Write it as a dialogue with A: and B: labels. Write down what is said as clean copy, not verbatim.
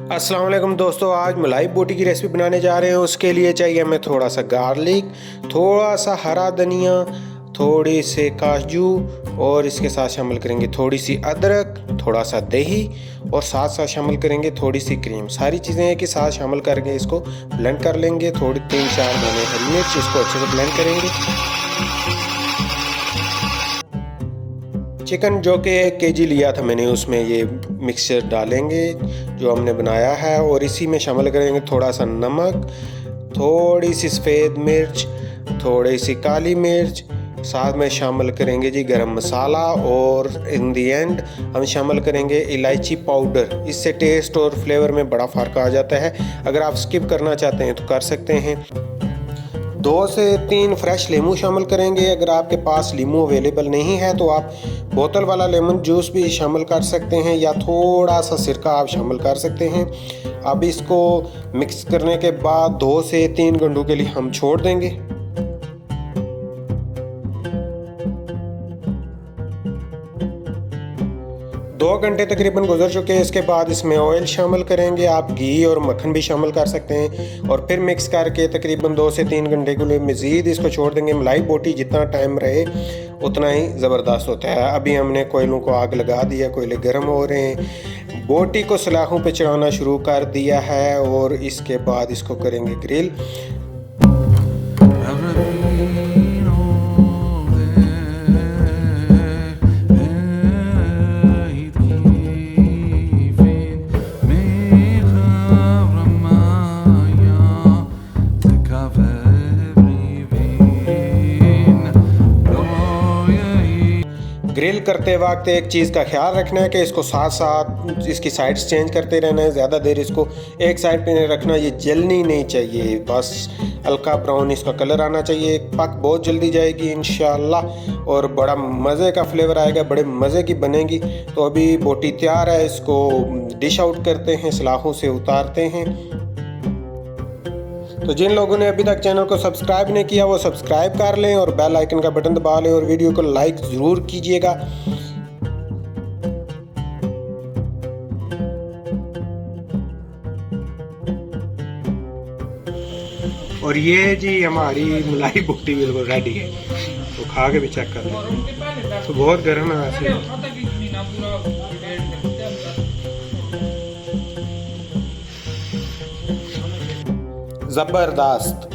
A: अस्सलाम वालेकुम दोस्तों, आज मलाई बोटी की रेसिपी बनाने जा रहे हैं। उसके लिए चाहिए हमें थोड़ा सा गार्लिक, थोड़ा सा हरा धनिया, थोड़ी से काजू और इसके साथ शामिल करेंगे थोड़ी सी अदरक, थोड़ा सा दही और साथ साथ शामिल करेंगे थोड़ी सी क्रीम। सारी चीज़ें एक ही साथ शामिल करके इसको ब्लेंड कर लेंगे। थोड़ी 3-4 दाने हरी मिर्च, इसको अच्छे से ब्लेंड करेंगे। चिकन जो कि 1 केजी लिया था मैंने, उसमें ये मिक्सचर डालेंगे जो हमने बनाया है और इसी में शामिल करेंगे थोड़ा सा नमक, थोड़ी सी सफ़ेद मिर्च, थोड़ी सी काली मिर्च, साथ में शामिल करेंगे जी गरम मसाला और इन दी एंड हम शामिल करेंगे इलायची पाउडर। इससे टेस्ट और फ्लेवर में बड़ा फ़र्क आ जाता है। अगर आप स्किप करना चाहते हैं तो कर सकते हैं। 2 से 3 फ्रेश लेमू शामिल करेंगे। अगर आपके पास लीमू अवेलेबल नहीं है तो आप बोतल वाला लेमन जूस भी शामिल कर सकते हैं या थोड़ा सा सिरका आप शामिल कर सकते हैं। अब इसको मिक्स करने के बाद 2 से 3 घंटों के लिए हम छोड़ देंगे। 2 घंटे तकरीबन गुजर चुके हैं। इसके बाद इसमें ऑयल शामिल करेंगे। आप घी और मक्खन भी शामिल कर सकते हैं और फिर मिक्स करके तकरीबन 2 से 3 घंटे के लिए मज़ीद इसको छोड़ देंगे। मलाई बोटी जितना टाइम रहे उतना ही ज़बरदस्त होता है। अभी हमने कोयलों को आग लगा दिया, कोयले गर्म हो रहे हैं। बोटी को सलाखों पे चढ़ाना शुरू कर दिया है और इसके बाद इसको करेंगे ग्रिल। ग्रिल करते वक्त एक चीज़ का ख्याल रखना है कि इसको साथ साथ इसकी साइड्स चेंज करते रहना है। ज़्यादा देर इसको एक साइड पे नहीं रखना, ये जलनी नहीं चाहिए, बस हल्का ब्राउन इसका कलर आना चाहिए। पक बहुत जल्दी जाएगी इंशाल्लाह और बड़ा मज़े का फ्लेवर आएगा, बड़े मज़े की बनेगी। तो अभी बोटी तैयार है, इसको डिश आउट करते हैं, सलाखों से उतारते हैं। तो जिन लोगों ने अभी तक चैनल को सब्सक्राइब नहीं किया वो सब्सक्राइब कर लें और बेल आइकन का बटन दबा लें और वीडियो को लाइक ज़रूर कीजिएगा। और ये जी हमारी मलाई बोटी बिल्कुल रेडी है, तो खा के भी चेक कर लें। तो बहुत गर्म है वैसे। ज़बरदस्त।